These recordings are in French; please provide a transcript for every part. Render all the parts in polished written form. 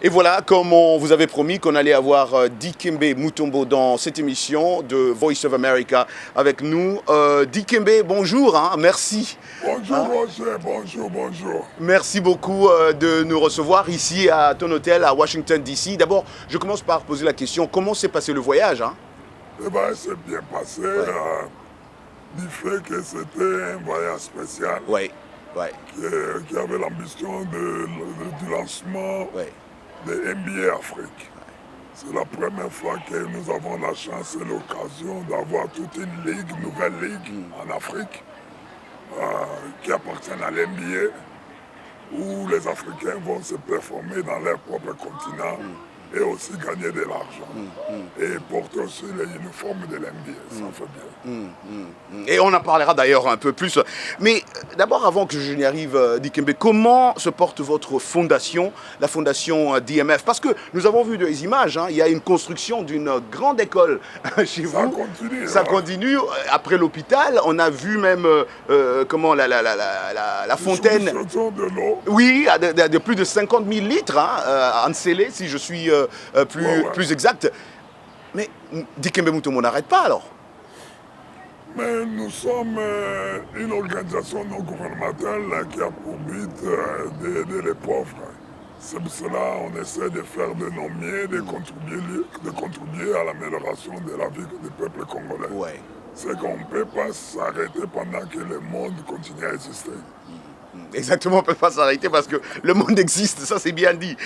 Et voilà, comme on vous avait promis qu'on allait avoir Dikembe Mutombo dans cette émission de Voice of America avec nous. Dikembe, bonjour, hein, merci. Bonjour Roger, bonjour. Merci beaucoup de nous recevoir ici à ton hôtel à Washington DC. D'abord, je commence par poser la question, comment s'est passé le voyage, hein? Eh bien, c'est bien passé, du fait que c'était un voyage spécial Oui, oui, qui avait l'ambition du lancement de NBA Afrique. C'est la première fois que nous avons la chance et l'occasion d'avoir toute une ligue, nouvelle ligue en Afrique qui appartient à l'NBA, où les Africains vont se performer dans leur propre continent et aussi gagner de l'argent. Et porter aussi les uniformes de l'NBA, ça fait bien. Et on en parlera d'ailleurs un peu plus. Mais d'abord, avant que je n'y arrive, Dikembe, comment se porte votre fondation, la fondation DMF? Parce que nous avons vu des images, hein, il y a une construction d'une grande école chez vous. Ça continue. Ça continue. Après l'hôpital, on a vu même comment la fontaine. De l'eau. Oui, de plus de 50 000 litres, hein, encelés, si je suis plus exact. Mais Dikembe Mutombo n'arrête pas alors. Mais nous sommes une organisation non gouvernementale qui a pour but d'aider les pauvres. C'est pour cela qu'on essaie de faire de nos mieux, de contribuer à l'amélioration de la vie du peuple congolais. Ouais. C'est qu'on ne peut pas s'arrêter pendant que le monde continue à exister. Exactement, on ne peut pas s'arrêter parce que le monde existe, ça c'est bien dit.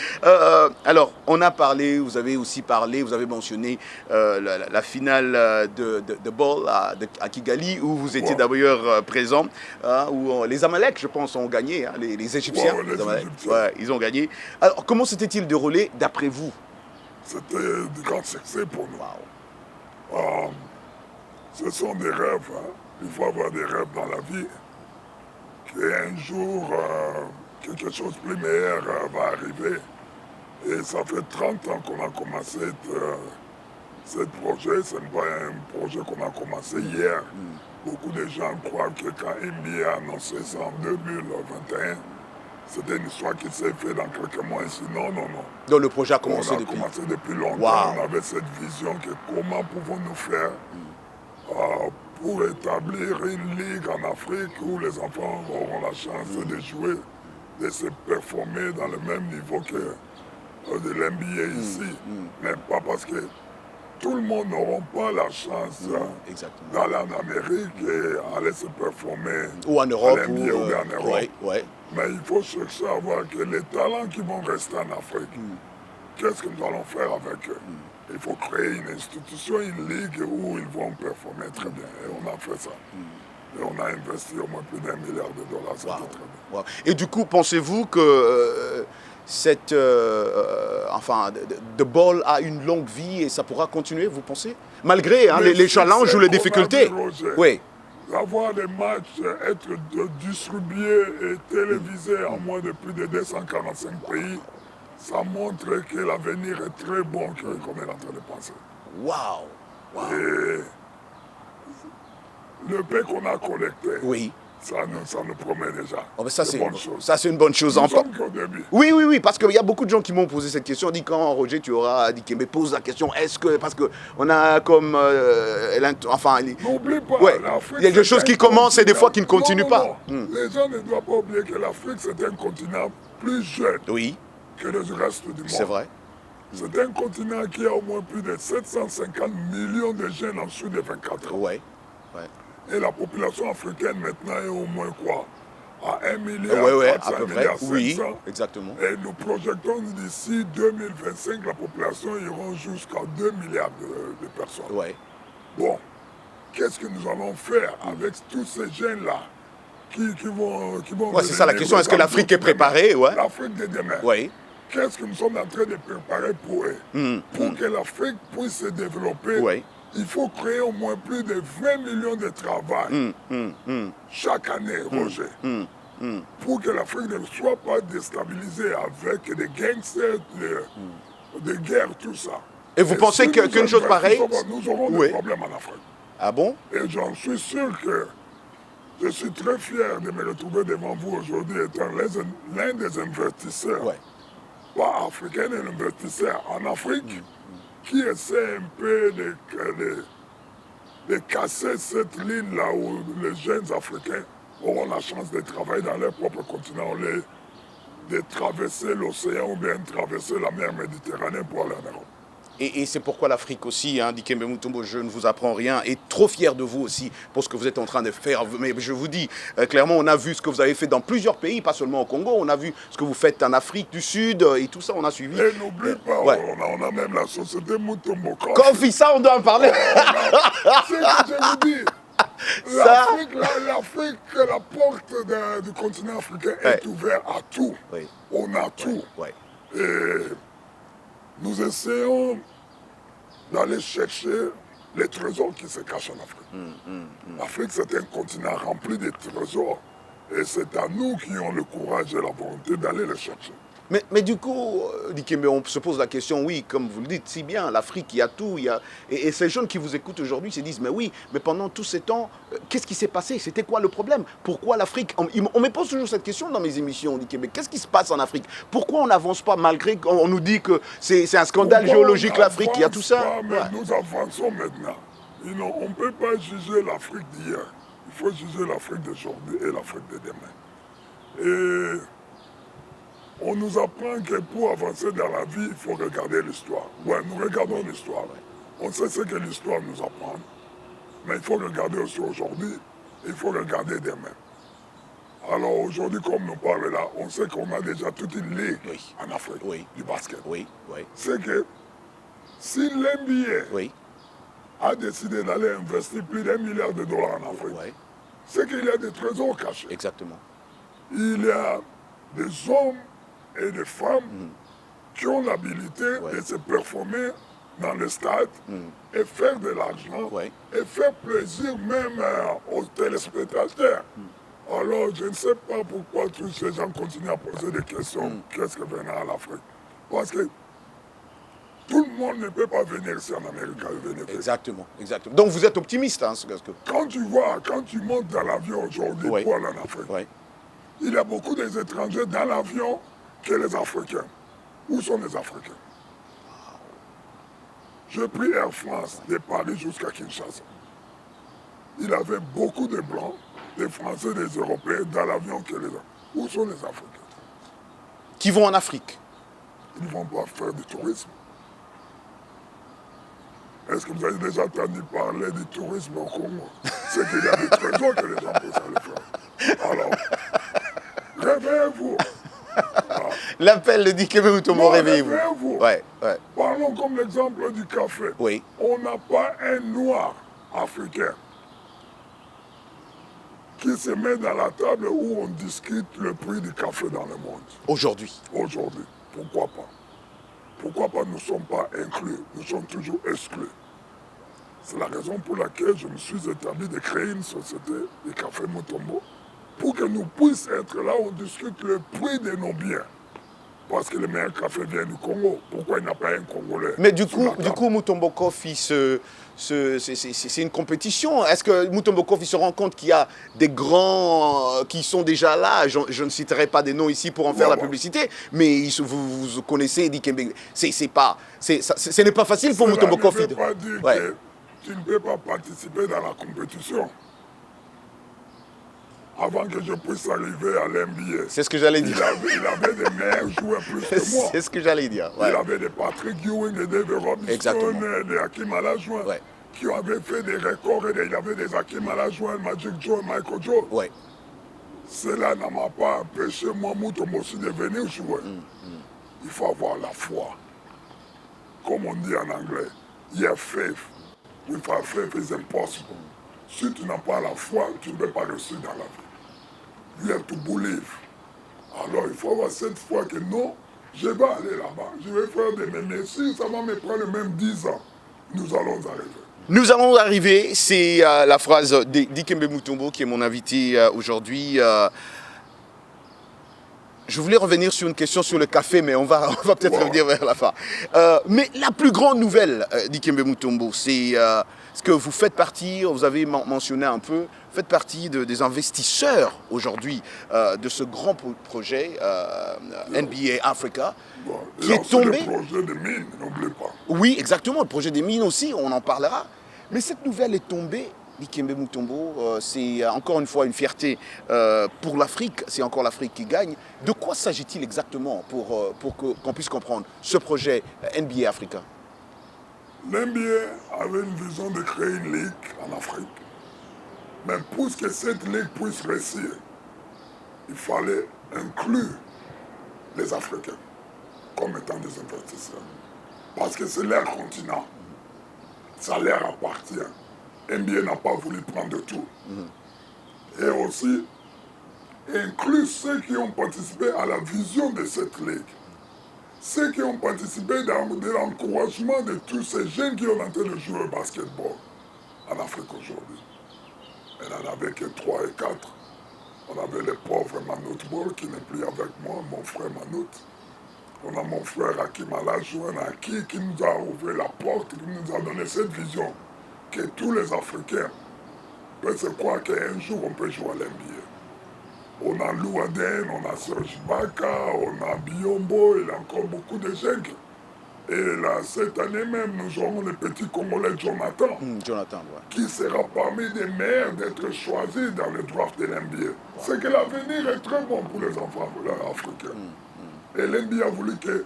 Alors, on a parlé, vous avez aussi parlé, vous avez mentionné la finale de Ball à Kigali, où vous étiez d'ailleurs présent, où les Amalek, je pense, ont gagné, hein, les Égyptiens. Les Égyptiens. Ouais, ils ont gagné. Alors, comment s'était-il déroulé d'après vous? C'était du grand succès pour nous. Wow. Ce sont des rêves, hein. Il faut avoir des rêves dans la vie. qu'un jour, quelque chose de plus meilleur va arriver. Et ça fait 30 ans qu'on a commencé ce projet. Ce n'est pas un projet qu'on a commencé hier. Beaucoup de gens croient que quand NBA a annoncé ça en 2021, c'était une histoire qui s'est faite dans quelques mois ici. Non. Donc le projet a commencé depuis... depuis... On a commencé depuis longtemps. Wow. On avait cette vision que comment pouvons-nous faire pour établir une ligue en Afrique où les enfants auront la chance de jouer, de se performer dans le même niveau que de l'NBA ici. Mais pas parce que tout le monde n'aura pas la chance d'aller en Amérique et aller se performer ou en Europe, à l'NBA ou en Europe. Ouais. Mais il faut chercher à voir que les talents qui vont rester en Afrique, qu'est-ce que nous allons faire avec eux? Il faut créer une institution, une ligue où ils vont performer très bien. Et on a fait ça. Et on a investi au moins plus d'$1 milliard. C'était très bien. Wow. Et du coup, pensez-vous que cette, The Ball a une longue vie et ça pourra continuer, vous pensez? Malgré les challenges ou les difficultés. Oui. Avoir des matchs, être distribués et télévisés en moins de plus de 245 pays, ça montre que l'avenir est très bon comme elle est en train de penser. Wow. Et le paix qu'on a collecté, ça nous promet déjà. Oh, ça, c'est une bonne chose. Nous sommes qu'au début. Oui, parce qu'il y a beaucoup de gens qui m'ont posé cette question. On dit quand Roger, tu auras dit mais pose la question, est-ce que, parce qu'on a comme, n'oublie pas, il y a des choses qui commencent et des fois qui ne continuent pas. Les gens ne doivent pas oublier que l'Afrique, c'est un continent plus jeune que le reste du monde. C'est vrai. C'est un continent qui a au moins plus de 750 millions de jeunes en dessous de 24 ans. Ouais. Et la population africaine maintenant est au moins quoi? À 1 milliard, à peu près. 500. Oui, exactement. Et nous projetons d'ici 2025, la population ira jusqu'à 2 milliards de personnes. Ouais. Bon, qu'est-ce que nous allons faire avec tous ces jeunes-là qui vont c'est ça la question, est-ce que l'Afrique est préparée? L'Afrique de demain. Oui. Qu'est-ce que nous sommes en train de préparer pour eux? Pour que l'Afrique puisse se développer, il faut créer au moins plus de 20 millions de travail chaque année, Roger. Pour que l'Afrique ne soit pas déstabilisée avec des gangsters, des guerres, tout ça. Et vous pensez qu'une chose pareille... Nous aurons des problèmes en Afrique. Ah bon? Et j'en suis sûr que je suis très fier de me retrouver devant vous aujourd'hui étant l'un des investisseurs pas africains et investisseurs en Afrique qui essaient un peu de casser cette ligne-là où les jeunes Africains auront la chance de travailler dans leur propre continent, de traverser l'océan ou bien traverser la mer Méditerranée pour aller en Europe. Et c'est pourquoi l'Afrique aussi, hein, Dikembe Mutombo, je ne vous apprends rien, est trop fier de vous aussi pour ce que vous êtes en train de faire. Mais je vous dis, clairement, on a vu ce que vous avez fait dans plusieurs pays, pas seulement au Congo. On a vu ce que vous faites en Afrique du Sud et tout ça, on a suivi. Et n'oublie pas, Ouais. on a même la société Mutombo Kofi, ça, on doit en parler. C'est ce que je vous dis. L'Afrique, la porte du continent africain est ouverte à tout. Oui. On a tout. Ouais. Et nous essayons d'aller chercher les trésors qui se cachent en Afrique. L'Afrique, c'est un continent rempli de trésors. Et c'est à nous qui avons le courage et la volonté d'aller les chercher. Mais du coup, Dikembe, on se pose la question, oui, comme vous le dites si bien, l'Afrique, il y a tout. Et ces jeunes qui vous écoutent aujourd'hui se disent, mais oui, mais pendant tous ces temps, qu'est-ce qui s'est passé? C'était quoi le problème? Pourquoi l'Afrique? On me pose toujours cette question dans mes émissions, Dikembe. Qu'est-ce qui se passe en Afrique? Pourquoi on n'avance pas malgré qu'on nous dit que c'est un scandale géologique, l'Afrique? Il y a tout ça. Nous avançons maintenant. On ne peut pas juger l'Afrique d'hier. Il faut juger l'Afrique d'aujourd'hui et l'Afrique de demain. Et on nous apprend que pour avancer dans la vie, il faut regarder l'histoire. Ouais, nous regardons l'histoire. On sait ce que l'histoire nous apprend. Mais il faut regarder aussi aujourd'hui. Il faut regarder demain. Alors aujourd'hui, comme nous parlons là, on sait qu'on a déjà toute une ligue en Afrique du basket. C'est que si l'NBA a décidé d'aller investir plus d'1 milliard de dollars en Afrique, c'est qu'il y a des trésors cachés. Exactement. Il y a des hommes et des femmes qui ont l'habilité de se performer dans le stade et faire de l'argent et faire plaisir même aux téléspectateurs. Alors je ne sais pas pourquoi tous ces gens continuent à poser des questions. Qu'est-ce que venir à l'Afrique? Parce que tout le monde ne peut pas venir ici en Amérique à venir. Exactement. Donc vous êtes optimiste, hein, Quand tu montes dans l'avion aujourd'hui pour aller en Afrique, il y a beaucoup des étrangers dans l'avion que les Africains. Où sont les Africains? J'ai pris Air France de Paris jusqu'à Kinshasa. Il avait beaucoup de Blancs, des Français, des Européens dans l'avion que les Africains. Où sont les Africains? Qui vont en Afrique? Ils ne vont pas faire du tourisme. Est-ce que vous avez déjà entendu parler du tourisme au Congo? C'est qu'il y a des trésors que les gens peuvent aller faire. Alors, réveillez-vous. L'appel de Dikembe Mutombo, réveillez-vous. Parlons comme l'exemple du café. On n'a pas un noir africain qui se met dans la table où on discute le prix du café dans le monde. Aujourd'hui. Pourquoi pas? Pourquoi pas nous ne sommes pas inclus? Nous sommes toujours exclus. C'est la raison pour laquelle je me suis établi de créer une société de café Mutombo pour que nous puissions être là où on discute le prix de nos biens. Parce que le meilleur café vient du Congo. Pourquoi il n'y a pas un Congolais? Mais du coup Mutombo Coffee, c'est une compétition. Est-ce que Mutombo Coffee se rend compte qu'il y a des grands qui sont déjà là? Je ne citerai pas des noms ici pour en faire la publicité, mais vous connaissez Dikembe. Ce n'est pas facile pour Mutombo Coffee. Ça ne veut pas dire que tu ne peux pas participer dans la compétition. Avant que je puisse arriver à l'NBA. C'est ce que j'allais dire. Il avait des meilleurs joueurs plus que moi. C'est ce que j'allais dire. Il avait des Patrick Ewing, des David Robinson, des Hakim Olajuwon qui avaient fait des records. Il avait des Hakim Olajuwon, Magic Joe, Michael Joe. Cela ne m'a pas empêché, moi, Mutombo aussi, de venir jouer. Il faut avoir la foi. Comme on dit en anglais, you have faith. Without faith is impossible. Si tu n'as pas la foi, tu ne peux pas réussir dans la vie. You have to believe. Alors il faut avoir cette foi que non, je vais aller là-bas, je vais faire des mémés. Si ça va me prendre même 10 ans, nous allons arriver. Nous allons arriver, c'est la phrase de Dikembe Mutombo qui est mon invité aujourd'hui. Je voulais revenir sur une question sur le café, mais on va peut-être revenir vers la fin. Mais la plus grande nouvelle, Dikembe Mutombo, c'est Est-ce que vous faites partie, vous avez mentionné un peu, faites partie des investisseurs aujourd'hui de ce grand projet NBA Africa Bon, il qui y a est aussi le tombé. projet de mine, n'oubliez pas. Oui, exactement, le projet des mines aussi, on en parlera. Mais cette nouvelle est tombée. Dikembe Mutombo, c'est encore une fois une fierté pour l'Afrique, c'est encore l'Afrique qui gagne. De quoi s'agit-il exactement pour qu'on puisse comprendre ce projet NBA Africa? L'NBA avait une vision de créer une ligue en Afrique. Mais pour que cette ligue puisse réussir, il fallait inclure les Africains comme étant des investisseurs. Parce que c'est leur continent. Ça leur appartient. NBA n'a pas voulu prendre tout. Et aussi, inclure ceux qui ont participé à la vision de cette ligue. Ceux qui ont participé dans l'encouragement de tous ces jeunes qui ont tenté de jouer au basketball en Afrique aujourd'hui. Elle n'en avait que 3 et 4. On avait le pauvre Manout Ball qui n'est plus avec moi, mon frère Manout. On a mon frère Hakim Alajouan qui nous a ouvert la porte, qui nous a donné cette vision que tous les Africains peuvent se croire qu'un jour on peut jouer à l'NBA. On a Louaden, on a Serge Baka, on a Biombo, il y a encore beaucoup de jeunes. Et là, cette année même, nous aurons le petit Congolais Jonathan, Jonathan, ouais. qui sera parmi les meilleurs d'être choisi dans le draft de l'NBA. C'est que l'avenir est très bon pour les enfants africains. Et l'NBA a voulu que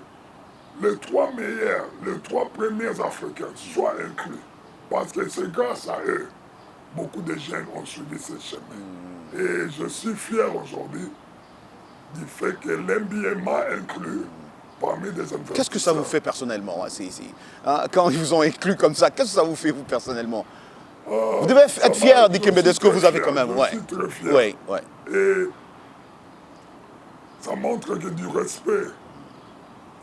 les 3 meilleurs, les 3 premiers Africains soient inclus. Parce que c'est grâce à eux, beaucoup de jeunes ont suivi ce chemin. Et je suis fier aujourd'hui du fait que l'NBA m'a inclus parmi des investisseurs. Qu'est-ce que ça vous fait personnellement quand ils vous ont inclus comme ça, qu'est-ce que ça vous fait vous personnellement? Vous devez être fier d'Ikembe de ce que vous avez quand même. Je suis très fier. Ouais, ouais. Et ça montre que du respect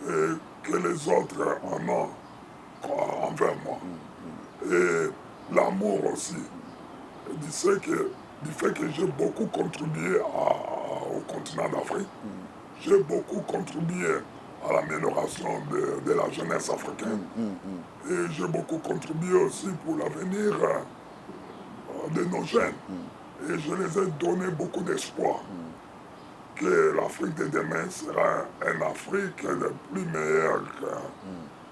que les autres en ont envers moi. Et l'amour aussi. Et du fait que j'ai beaucoup contribué au continent d'Afrique, j'ai beaucoup contribué à l'amélioration de la jeunesse africaine. Et j'ai beaucoup contribué aussi pour l'avenir de nos jeunes. Et je les ai donné beaucoup d'espoir que l'Afrique de demain sera une Afrique de plus meilleure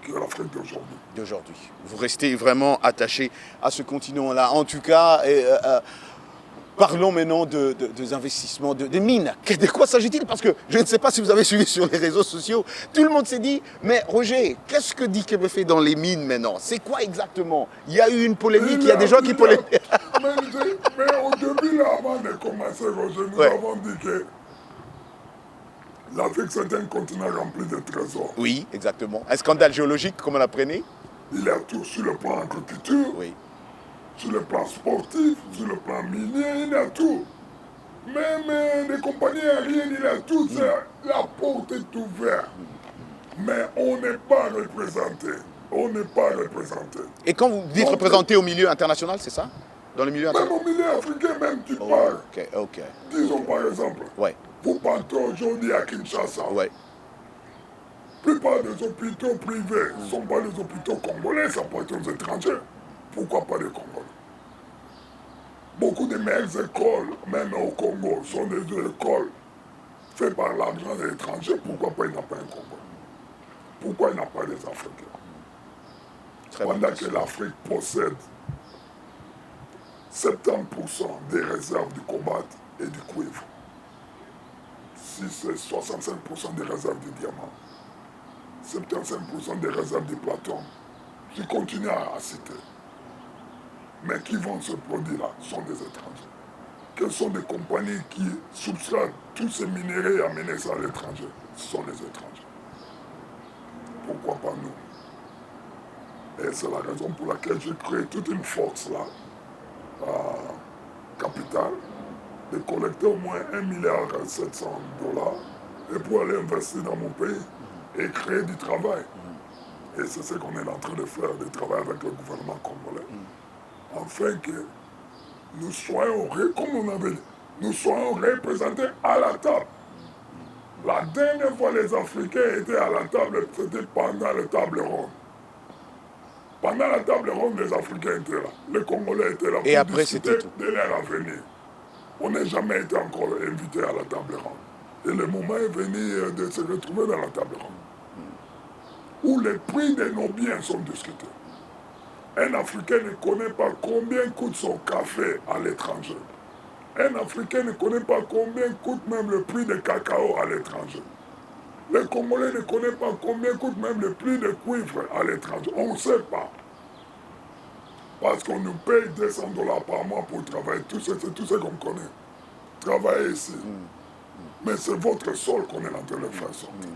que l'Afrique d'aujourd'hui. Vous restez vraiment attaché à ce continent-là. En tout cas, parlons maintenant des investissements, des mines. De quoi s'agit-il? Parce que je ne sais pas si vous avez suivi sur les réseaux sociaux, tout le monde s'est dit, mais Roger, qu'est-ce que Dikembe fait dans les mines maintenant? C'est quoi exactement? Il y a eu une polémique, il y a des gens qui polémiquent. Mais au début, là, avant de commencer, Roger, nous avons dit que l'Afrique, c'est un continent rempli de trésors. Oui, exactement. Un scandale géologique, comme on l'apprenait. Il y a tout sur le plan agriculture, sur le plan sportif, sur le plan minier, il y a tout. Même les compagnies aériennes, il y a tout. La porte est ouverte. Mais on n'est pas représenté. On n'est pas représenté. Et quand vous dites représenté au milieu international, c'est ça? Dans le milieu international? Même au milieu africain, même tu parles. Ok. Disons par exemple. Vous partez aujourd'hui à Kinshasa. La plupart des hôpitaux privés ne sont pas des hôpitaux congolais, ça appartient aux étrangers. Pourquoi pas des Congolais? Beaucoup des meilleures écoles, même au Congo, sont des écoles faites par l'argent des étrangers. Pourquoi pas il n'y a pas un Congolais? Pourquoi il n'y a pas des Africains? Pendant que l'Afrique possède 70% des réserves du cobalt et du cuivre. Si c'est 65% des réserves du diamant, 75% des réserves du platon, je continue à citer. Mais qui vendent ce produit-là sont des étrangers. Quelles sont des compagnies qui substraitent tous ces minéraux et amènent ça à l'étranger? Ce sont les étrangers. Pourquoi pas nous? Et c'est la raison pour laquelle j'ai créé toute une force là, capitale, de collecter au moins 1,7 milliard et pour aller investir dans mon pays et créer du travail. Et c'est ce qu'on est en train de faire, de travailler avec le gouvernement congolais, afin que nous soyons, comme on avait dit, nous soyons représentés à la table. La dernière fois les Africains étaient à la table, c'était pendant la table ronde. Pendant la table ronde, les Africains étaient là. Les Congolais étaient là. Et pour après, discuter c'était tout. de leur avenir. On n'a jamais été encore invité à la table ronde. Et le moment est venu de se retrouver dans la table ronde. Où les prix de nos biens sont discutés. Un Africain ne connaît pas combien coûte son café à l'étranger. Un Africain ne connaît pas combien coûte même le prix de cacao à l'étranger. Les Congolais ne connaissent pas combien coûte même le prix de cuivre à l'étranger. On ne sait pas. Parce qu'on nous paye 200 $ par mois pour travailler. C'est tout ce qu'on connaît. Travailler ici. Mais c'est votre sol qu'on est en train de faire sortir.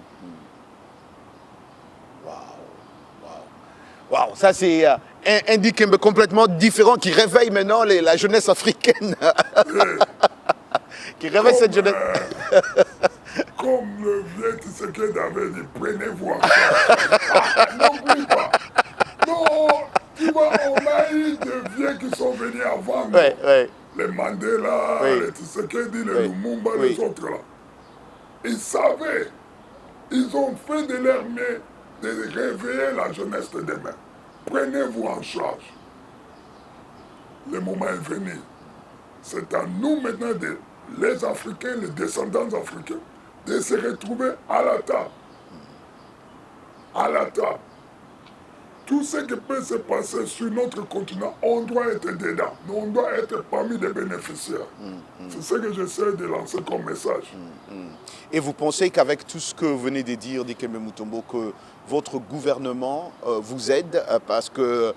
Waouh, ça c'est un Dikembe complètement différent qui réveille maintenant la jeunesse africaine. Qui réveille cette jeunesse. Comme le vieux Tshisekedi avait dit, prenez-vous en charge. N'oublie pas. Non, tu vois, on a eu des vieux qui sont venus avant nous. Ouais. Les Mandela, les Tshisekedi, les Lumumba, les autres là. Ils savaient. Ils ont fait de leur mieux de réveiller la jeunesse de demain. Prenez-vous en charge. Le moment est venu. C'est à nous maintenant, les Africains, les descendants africains, de se retrouver à la table. À la table. Tout ce qui peut se passer sur notre continent, on doit être dedans. On doit être parmi les bénéficiaires. C'est ce que j'essaie de lancer comme message. Et vous pensez qu'avec tout ce que vous venez de dire, Dikembe Mutombo, que votre gouvernement vous aide parce que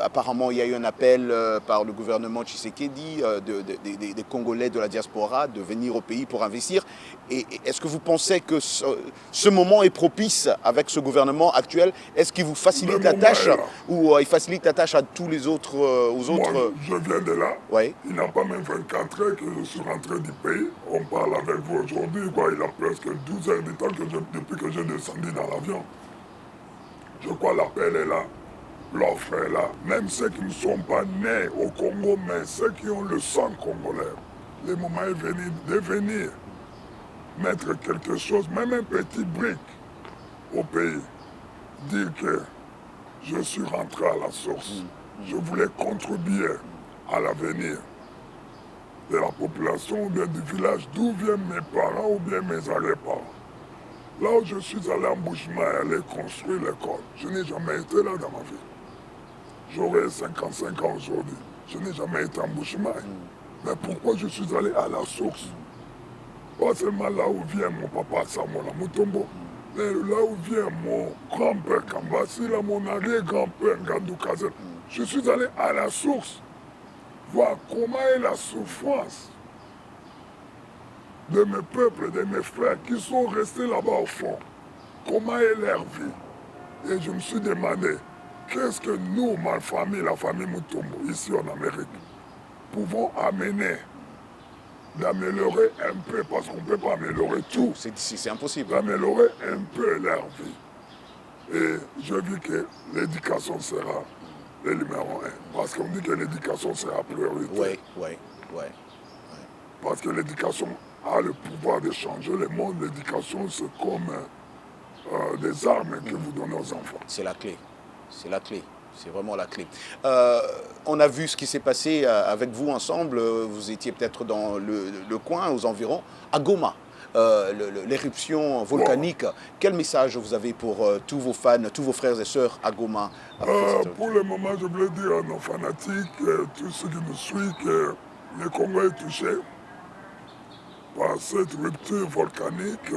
apparemment il y a eu un appel par le gouvernement Tshisekedi des Congolais de la diaspora de venir au pays pour investir. Et est-ce que vous pensez que ce moment est propice avec ce gouvernement actuel? Est-ce qu'il vous facilite la tâche ou il facilite la tâche à tous les autres Moi, je viens de là. Ouais. Il n'a pas même 24 heures que je suis rentré du pays. On parle avec vous aujourd'hui. Il a presque 12 heures de temps depuis que j'ai descendu dans l'avion. Je crois l'appel est là, l'offre est là. Même ceux qui ne sont pas nés au Congo, mais ceux qui ont le sang congolais, le moment est venu de venir mettre quelque chose, même un petit brique au pays. Dire que je suis rentré à la source. Je voulais contribuer à l'avenir de la population ou bien du village d'où viennent mes parents ou bien mes arrière-parents. Là où je suis allé en Bushma et aller construire l'école, je n'ai jamais été là dans ma vie. J'aurai 55 ans aujourd'hui. Je n'ai jamais été en Bushma. Mais pourquoi je suis allé à la source? Pas seulement là où vient mon papa Samola Mutombo, mais là où vient mon grand-père Kambasi, là mon arrière-grand-père Ngandou Kazel. Je suis allé à la source, voir comment est la souffrance de mes peuples, de mes frères qui sont restés là-bas au fond. Comment est leur vie? Et je me suis demandé, qu'est-ce que nous, ma famille, la famille Mutombo, ici en Amérique, pouvons amener, d'améliorer un peu, parce qu'on ne peut pas améliorer tout. C'est impossible. D'améliorer un peu leur vie. Et je vis que l'éducation sera le numéro 1. Parce qu'on dit que l'éducation sera priorité. Oui. Parce que l'éducation a le pouvoir de changer le monde. L'éducation, c'est comme des armes que vous donnez aux enfants. C'est la clé. C'est la clé. C'est vraiment la clé. On a vu ce qui s'est passé avec vous ensemble. Vous étiez peut-être dans le coin, aux environs, à Goma. L'éruption volcanique. Wow. Quel message vous avez pour tous vos fans, tous vos frères et sœurs à Goma? Pour le moment, je voulais dire à nos fanatiques, tous ceux qui nous suivent, que le Congo est touché par cette rupture volcanique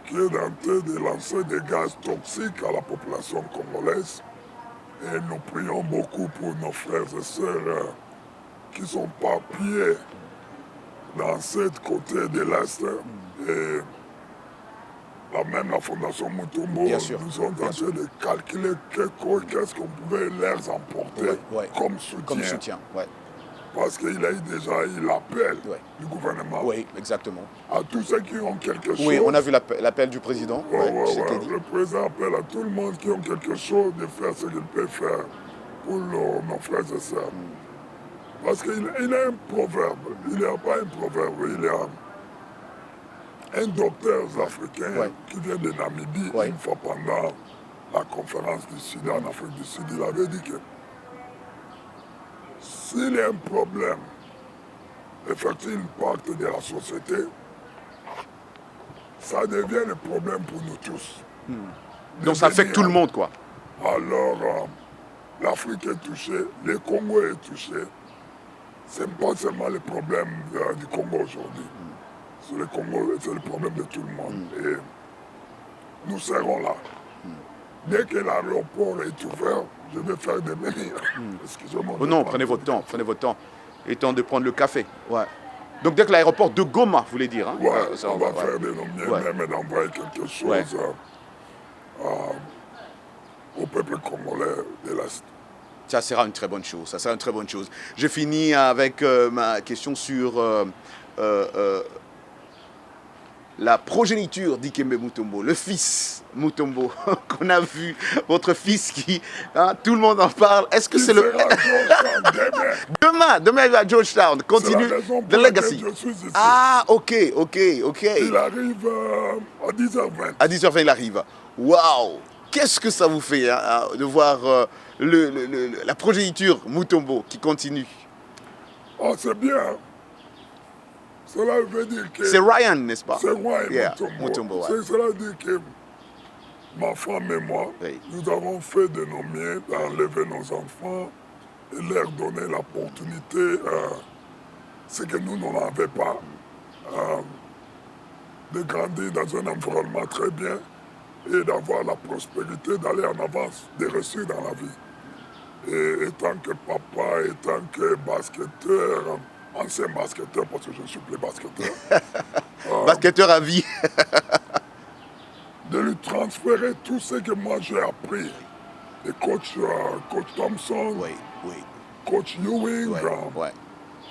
qui est en train de lancer des gaz toxiques à la population congolaise. Et nous prions beaucoup pour nos frères et sœurs qui sont pas pieds dans cette côté de l'Est. Et même la Fondation Mutombo, nous sommes en train de calculer qu'est-ce qu'on pouvait leur emporter comme soutien. Parce qu'il a eu déjà eu l'appel du gouvernement. Oui, exactement. À tous ceux qui ont quelque chose. Oui, on a vu l'appel du président. Le président appelle à tout le monde qui ont quelque chose de faire ce qu'il peut faire pour nos frères et sœurs. Parce qu'il a un proverbe. Il n'y a pas un proverbe, il y a un docteur africain qui vient de Namibie une fois pendant la conférence du Sud en Afrique du Sud, il avait dit que s'il y a un problème, effectivement, une partie de la société, ça devient le problème pour nous tous. Donc ça affecte tout le monde, quoi. Alors, l'Afrique est touchée, le Congo est touché. Ce n'est pas seulement le problème du Congo aujourd'hui. C'est le Congo, c'est le problème de tout le monde. Et nous serons là. Dès que l'aéroport est ouvert, je vais faire des meilleurs. Excusez-moi. Oh non, prenez votre temps, prenez votre temps. Il est temps de prendre le café. Ouais. Donc dès que l'aéroport de Goma, vous voulez dire, hein? Ouais, Ça, on va faire des noms, même d'envoyer quelque chose au peuple congolais de l'Est. Ça sera une très bonne chose. Ça sera une très bonne chose. Je finis avec ma question sur la progéniture d'Ikembe Mutombo, le fils Mutombo qu'on a vu, votre fils qui, hein, tout le monde en parle. Est-ce que c'est le demain il va à Georgetown, continue the legacy. Ah, ok. Il arrive à 10h20. À 10h20 il arrive. Waouh, qu'est-ce que ça vous fait hein, de voir la progéniture Mutombo qui continue? Oh, c'est bien. Cela veut dire que... C'est Ryan, n'est-ce pas? C'est Ryan Mutombo. Ouais. Cela veut dire que ma femme et moi, nous avons fait de nos miens d'enlever nos enfants et leur donner l'opportunité, ce que nous n'en avions pas, de grandir dans un environnement très bien et d'avoir la prospérité, d'aller en avance, de réussir dans la vie. Et tant que papa, et tant que basketteur, ancien basketteur, parce que je ne suis plus basketteur. Basketteur à vie. De lui transférer tout ce que moi j'ai appris. Et coach Thompson, coach Ewing,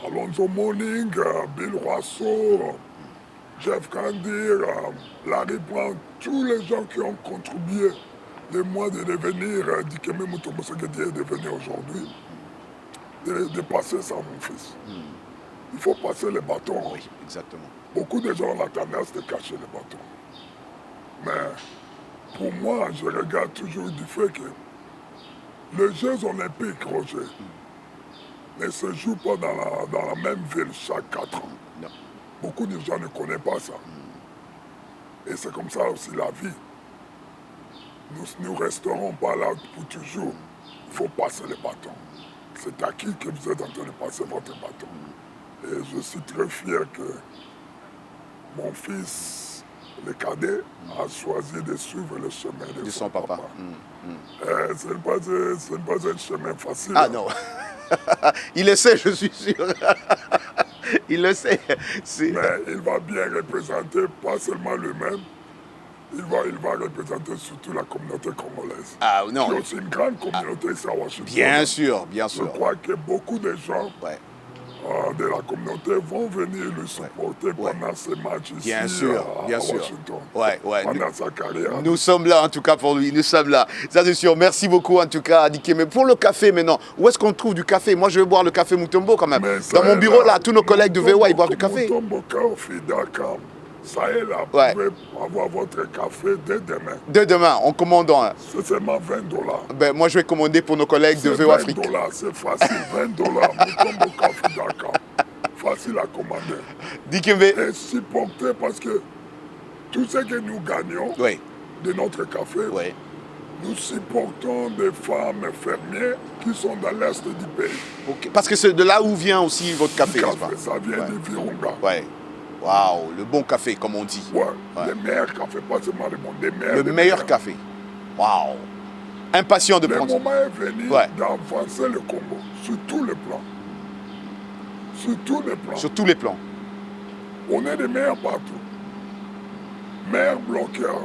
Alonzo Mourning, Bill Roisseau, Jeff Kandir, Larry Brown, tous les gens qui ont contribué de moi de devenir Dikembe Mutombo, ce que Dieu est devenu aujourd'hui, de passer ça à mon fils. Il faut passer les bâtons. Oui, exactement. Beaucoup de gens ont la tendance de cacher les bâtons. Mais pour moi, je regarde toujours du fait que les Jeux olympiques, Roger, ne se jouent pas dans la même ville chaque 4 ans. Non. Beaucoup de gens ne connaissent pas ça. Et c'est comme ça aussi la vie. Nous ne resterons pas là pour toujours. Il faut passer les bâtons. C'est à qui que vous êtes en train de passer votre bâton. Et je suis très fier que mon fils, le cadet, a choisi de suivre le chemin de son papa. Ce n'est pas un chemin facile. Ah non. Il le sait, je suis sûr. Il le sait. Mais il va bien représenter, pas seulement lui-même, il va représenter surtout la communauté congolaise. Ah non. Qui est aussi une grande communauté ici à Washington. Bien sûr, bien sûr. Je crois que beaucoup de gens de la communauté vont venir le supporter pendant ces matchs ici à Washington. Pendant sa carrière. Nous sommes là en tout cas pour lui, nous sommes là. Ça c'est sûr. Merci beaucoup en tout cas, Dikembe. Pour le café maintenant, où est-ce qu'on trouve du café? Moi je vais boire le café Mutombo quand même. Dans mon bureau là, tous nos collègues de VOA ils boivent du café. Mutombo Coffee, d'accord. Ça est là, vous pouvez avoir votre café dès demain. Dès demain, en commandant. C'est seulement $20. Ben, moi, je vais commander pour nos collègues de VOA Afrique. $20, c'est facile, $20. Mutombo Coffee, d'accord. Facile à commander. Dikembe. Et supporter parce que tout ce que nous gagnons de notre café, nous supportons des femmes fermières qui sont dans l'est du pays. Okay. Parce que c'est de là où vient aussi votre café, n'est-ce pas? Ça vient du Virunga. Waouh, le bon café, comme on dit. Le meilleur café, pas seulement le bon, le meilleur café. Waouh. Impatient de prendre. Le moment est venu d'avancer le Congo sur tous les plans. Sur tous les plans. Sur tous les plans. On est les meilleurs partout. Meilleurs bloqueurs.